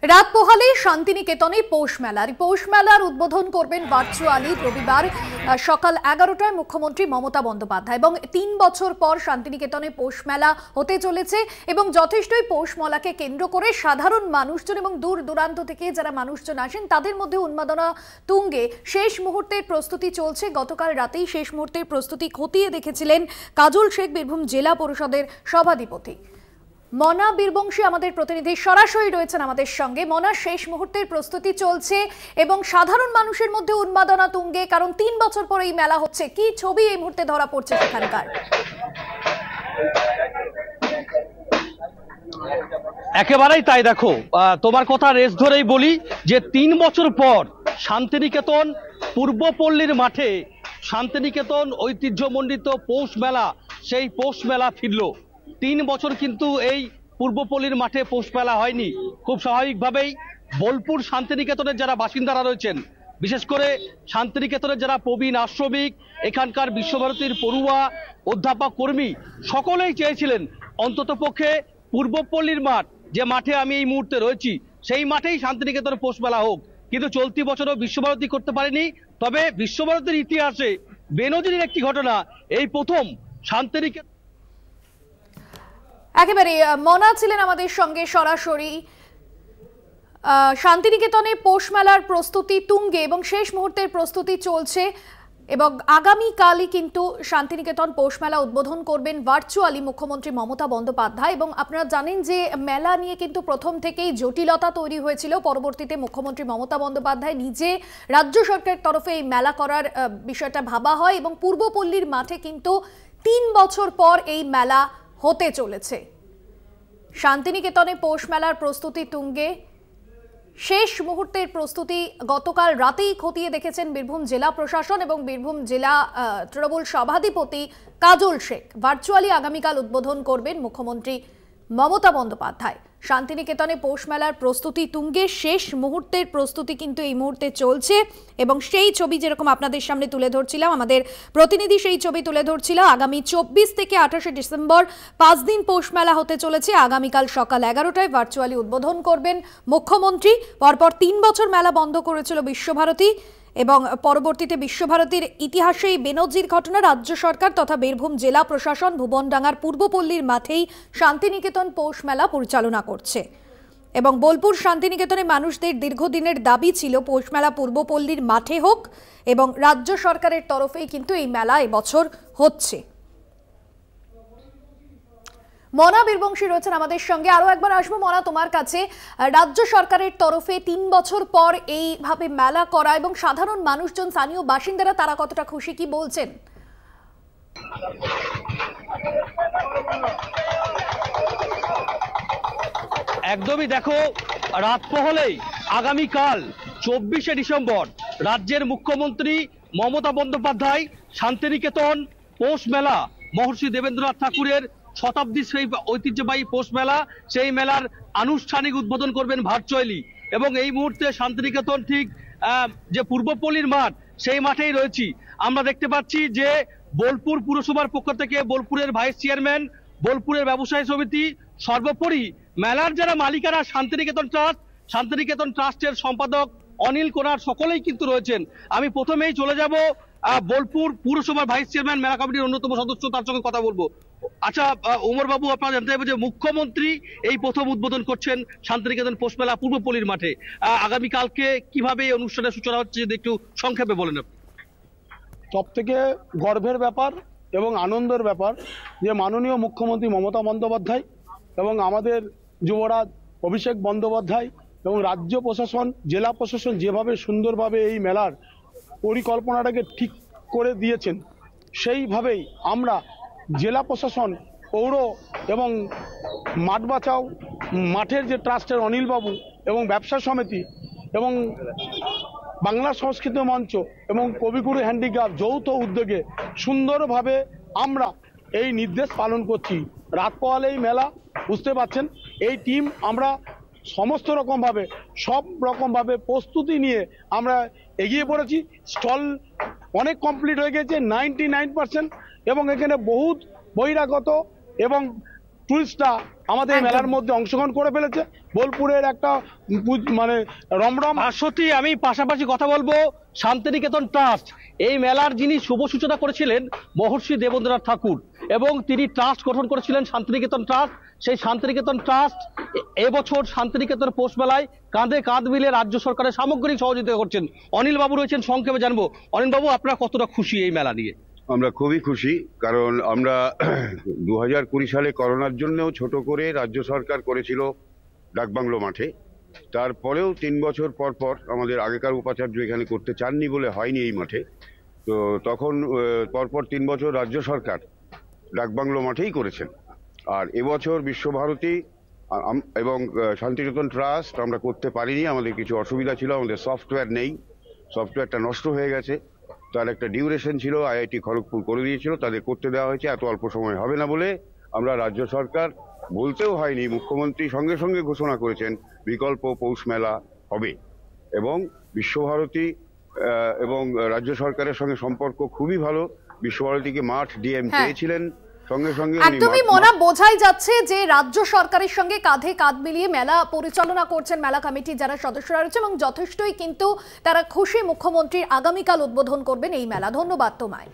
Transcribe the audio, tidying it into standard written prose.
রাত পোহালে শান্তিনিকেতনে পৌষ মেলার উদ্বোধন করবেন ভার্চুয়ালি রবিবার সকাল 11টায় মুখ্যমন্ত্রী মমতা বন্দ্যোপাধ্যায়। এবং 3 বছর পর শান্তিনিকেতনে পৌষ মেলা হতে চলেছে এবং যথেষ্টই পৌষ মেলাকে কেন্দ্র করে সাধারণ মানুষজন এবং দূর দূরান্ত থেকে যারা মানুষজন আসেন তাদের মধ্যে উন্মাদনা তুঙ্গে। শেষ মুহূর্তের প্রস্তুতি চলছে। গতকাল রাতেই শেষ মুহূর্তের প্রস্তুতি খতিয়ে দেখেছিলেন কাজল শেখ, বীরভূম জেলা পরিষদের সভাধিপতি। মনা বীরবংশী আমাদের প্রতিনিধি সরাসরি রয়েছেন আমাদের সঙ্গে। মনা, শেষ মুহূর্তের প্রস্তুতি চলছে এবং সাধারণ মানুষের মধ্যে উন্মাদনা তুঙ্গে, কারণ 3 বছর পরে এই মেলা হচ্ছে। কি ছবি এই মুহূর্তে ধরা পড়ছে সেখানকার? একেবারেই তাই। দেখো, তোমার কথা রেস ধরেই বলি যে 3 বছর পর শান্তিনিকেতন পূর্বপল্লীর মাঠে শান্তিনিকেতন ঐতিহ্যমণ্ডিত পৌষ মেলা, সেই পৌষ মেলা ফিরল। 3 বছর কিন্তু এই পূর্বপল্লীর মাঠে পৌষ মেলা হয়নি। খুব স্বাভাবিকভাবেই বোলপুর শান্তিনিকেতনের যারা বাসিন্দারা রয়েছেন, বিশেষ করে শান্তিনিকেতনের যারা প্রবীণ আশ্রমিক, এখানকার বিশ্বভারতীর পড়ুয়া, অধ্যাপক, কর্মী, সকলেই চেয়েছিলেন অন্ততপক্ষে পূর্বপল্লীর মাঠ, যে মাঠে আমি এই মুহূর্তে রয়েছি, সেই মাঠেই শান্তিনিকেতন পৌষ মেলা হোক। কিন্তু চলতি বছরও বিশ্বভারতী করতে পারেনি। তবে বিশ্বভারতীর ইতিহাসে বেনজিরের একটি ঘটনা, এই প্রথম শান্তিনিকেতন। একেবারে মনা ছিলেন আমাদের সঙ্গে সরাসরি। শান্তিনিকেতনে পৌষ মেলার প্রস্তুতি তুঙ্গে এবং শেষ মুহূর্তের প্রস্তুতি চলছে এবং আগামীকালই কিন্তু শান্তিনিকেতন পৌষ মেলা উদ্বোধন করবেন ভার্চুয়ালি মুখ্যমন্ত্রী মমতা বন্দ্যোপাধ্যায়। এবং আপনারা জানেন যে মেলা নিয়ে কিন্তু প্রথম থেকেই জটিলতা তৈরি হয়েছিল। পরবর্তীতে মুখ্যমন্ত্রী মমতা বন্দ্যোপাধ্যায় নিজে রাজ্য সরকারের তরফে এই মেলা করার বিষয়টা ভাবা হয় এবং পূর্বপল্লীর মাঠে কিন্তু 3 বছর পর এই মেলা হতে চলেছে। শান্তিনিকেতনে পৌষ মেলার প্রস্তুতি তুঙ্গে। শেষ মুহূর্তের প্রস্তুতি গতকাল রাতেই খতিয়ে দেখেছেন বীরভূম জেলা প্রশাসন এবং বীরভূম জেলা তৃণমূল সভাধিপতি কাজল শেখ। ভার্চুয়ালি আগামীকাল উদ্বোধন করবেন মুখ্যমন্ত্রী মমতা বন্দ্যোপাধ্যায়। শান্তিনিকেতনে পৌষ মেলার প্রস্তুতি তুঙ্গে। শেষ মুহূর্তের প্রস্তুতি কিন্তু এই মুহূর্তে চলছে এবং সেই ছবি যেরকম আপনাদের সামনে তুলে ধরছিলাম, আমাদের প্রতিনিধি সেই ছবি তুলে ধরছিল। আগামী 24 থেকে 28শে ডিসেম্বর 5 দিন পৌষ মেলা হতে চলেছে। আগামীকাল সকাল 11টায় ভার্চুয়ালি উদ্বোধন করবেন মুখ্যমন্ত্রী। পরপর 3 বছর মেলা বন্ধ করেছিল বিশ্বভারতী এবং পরবর্তীতে বিশ্বভারতীর ইতিহাসে এই বেনজির ঘটনা। রাজ্য সরকার তথা বীরভূম জেলা প্রশাসন ভুবনডাঙ্গার পূর্বপল্লীর মাঠেই শান্তিনিকেতন পৌষ মেলা পরিচালনা করছে এবং বোলপুর শান্তিনিকেতনে মানুষদের দীর্ঘদিনের দাবি ছিল পৌষ মেলা পূর্বপল্লীর মাঠে হোক এবং রাজ্য সরকারের তরফেই কিন্তু এই মেলা এবছর হচ্ছে। মনা বীরবংশী রয়েছেন আমাদের সঙ্গে। আরো একবার আসবো মনা তোমার কাছে। রাজ্য সরকারের তরফে 3 বছর পর এইভাবে মেলা করা এবং সাধারণ মানুষজন, স্থানীয় বাসিন্দারা তারা কতটা খুশি, কি বলছেন? একদমই। দেখো, রাত পোহলেই আগামীকাল 24শে ডিসেম্বর রাজ্যের মুখ্যমন্ত্রী মমতা বন্দ্যোপাধ্যায় শান্তিনিকেতন পৌষ মেলা, মহর্ষি দেবেন্দ্রনাথ ঠাকুরের শতাব্দী সেই ঐতিহ্যবাহী পৌষ মেলা, সেই মেলার আনুষ্ঠানিক উদ্বোধন করবেন ভার্চুয়ালি। এবং এই মুহূর্তে শান্তিনিকেতন ঠিক যে পূর্বপল্লীর মাঠ, সেই মাঠেই রয়েছি। আমরা দেখতে পাচ্ছি যে বোলপুর পুরসভার পক্ষ থেকে বোলপুরের ভাইস চেয়ারম্যান, বোলপুরের ব্যবসায়ী সমিতি, সর্বোপরি মেলার যারা মালিকারা, শান্তিনিকেতন ট্রাস্টের সম্পাদক অনিল কোনার, সকলেই কিন্তু রয়েছেন। আমি প্রথমেই চলে যাব বোলপুর পুরসভার ভাইস চেয়ারম্যান, মেলা কমিটির অন্যতম সদস্য, তার সঙ্গে কথা বলবো। আচ্ছা ওমর বাবু, আপনারা জানতে হবে যে মুখ্যমন্ত্রী এই প্রথম উদ্বোধন করছেন শান্তিনিকেতন পৌষ মেলা পূর্বপল্লীর মাঠে। আগামীকালকে কিভাবে এই অনুষ্ঠানের সূচনা হচ্ছে যদি একটু সংক্ষেপে বলেন আপনি। সব থেকে গর্বের ব্যাপার এবং আনন্দের ব্যাপার যে মাননীয় মুখ্যমন্ত্রী মমতা বন্দ্যোপাধ্যায় এবং আমাদের যুবরাজ অভিষেক বন্দ্যোপাধ্যায় এবং রাজ্য প্রশাসন, জেলা প্রশাসন যেভাবে সুন্দরভাবে এই মেলার পরিকল্পনাটাকে ঠিক করে দিয়েছেন, সেইভাবেই আমরা জেলা প্রশাসন, পৌর এবং মাঠ বাঁচাও মাঠের যে ট্রাস্টের অনিলবাবু এবং ব্যবসা সমিতি এবং বাংলা সংস্কৃত মঞ্চ এবং কবিগুরু হ্যান্ডিক্রাফট যৌথ উদ্যোগে সুন্দরভাবে আমরা এই নির্দেশ পালন করছি। রাত পোহালেই মেলা, বুঝতে পারছেন, এই টিম আমরা সমস্ত রকমভাবে সব রকমভাবে প্রস্তুতি নিয়ে আমরা এগিয়ে পড়েছি। স্টল অনেক কমপ্লিট হয়ে গেছে 99% এবং এখানে বহুত বহিরাগত এবং টুরিস্টরা আমাদের এই মেলার মধ্যে অংশগ্রহণ করে ফেলেছে। বোলপুরের একটা মানে রমরম। আর সত্যি আমি পাশাপাশি কথা বলবো, শান্তিনিকেতন ট্রাস্ট এই মেলার যিনি শুভ সূচনা করেছিলেন মহর্ষি দেবেন্দ্রনাথ ঠাকুর, এবং তিনি ট্রাস্ট গঠন করেছিলেন শান্তিনিকেতন ট্রাস্ট। সেই শান্তিনিকেতন ট্রাস্ট এবছর শান্তিনিকেতন পৌষ মেলায় কাঁধে কাঁধ মিলিয়ে রাজ্য সরকারের সামগ্রিক সহযোগিতা করছেন। অনিল বাবু রয়েছেন, সংক্ষেপে জানবো। অনিল বাবু, আপনারা কতটা খুশি এই মেলা নিয়ে? আমরা খুবই খুশি, কারণ আমরা 2020 সালে করোনার জন্যও ছোট করে রাজ্য সরকার করেছিল ডাকবাংলো মাঠে। তারপরেও 3 বছর পর পর আমাদের আগেকার উপাচার্য এখানে করতে চাননি বলে হয়নি এই মাঠে, তো তখন পরপর 3 বছর রাজ্য সরকার ডাকবাংলো মাঠেই করেছেন। আর এবছর বিশ্বভারতী এবং শান্তিনিকেতন ট্রাস্ট আমরা করতে পারিনি, আমাদের কিছু অসুবিধা ছিল, আমাদের সফটওয়্যার নেই, সফটওয়্যারটা নষ্ট হয়ে গেছে, তার একটা ডিউরেশন ছিল, IIT খড়গপুর করে দিয়েছিল, তাদের করতে দেওয়া হয়েছে, এত অল্প সময় হবে না বলে আমরা রাজ্য সরকার বলতেও হয়নি, মুখ্যমন্ত্রী সঙ্গে সঙ্গে ঘোষণা করেছেন বিকল্প পৌষ মেলা হবে। এবং বিশ্বভারতী এবং রাজ্য সরকারের সঙ্গে সম্পর্ক খুবই ভালো। বিশ্বভারতীকে মাঠ ডিএম চেয়েছিলেন, সঙ্গে সঙ্গে একদমই মনা, বোঝাই যাচ্ছে যে রাজ্য সরকারের সঙ্গে কাঁধে কাঁধ মিলিয়ে মেলা পরিচালনা করছেন মেলা কমিটির যারা সদস্যরা রয়েছে, এবং যথেষ্টই কিন্তু তারা খুশি মুখ্যমন্ত্রীর আগামীকাল উদ্বোধন করবেন এই মেলা। ধন্যবাদ তোমায়।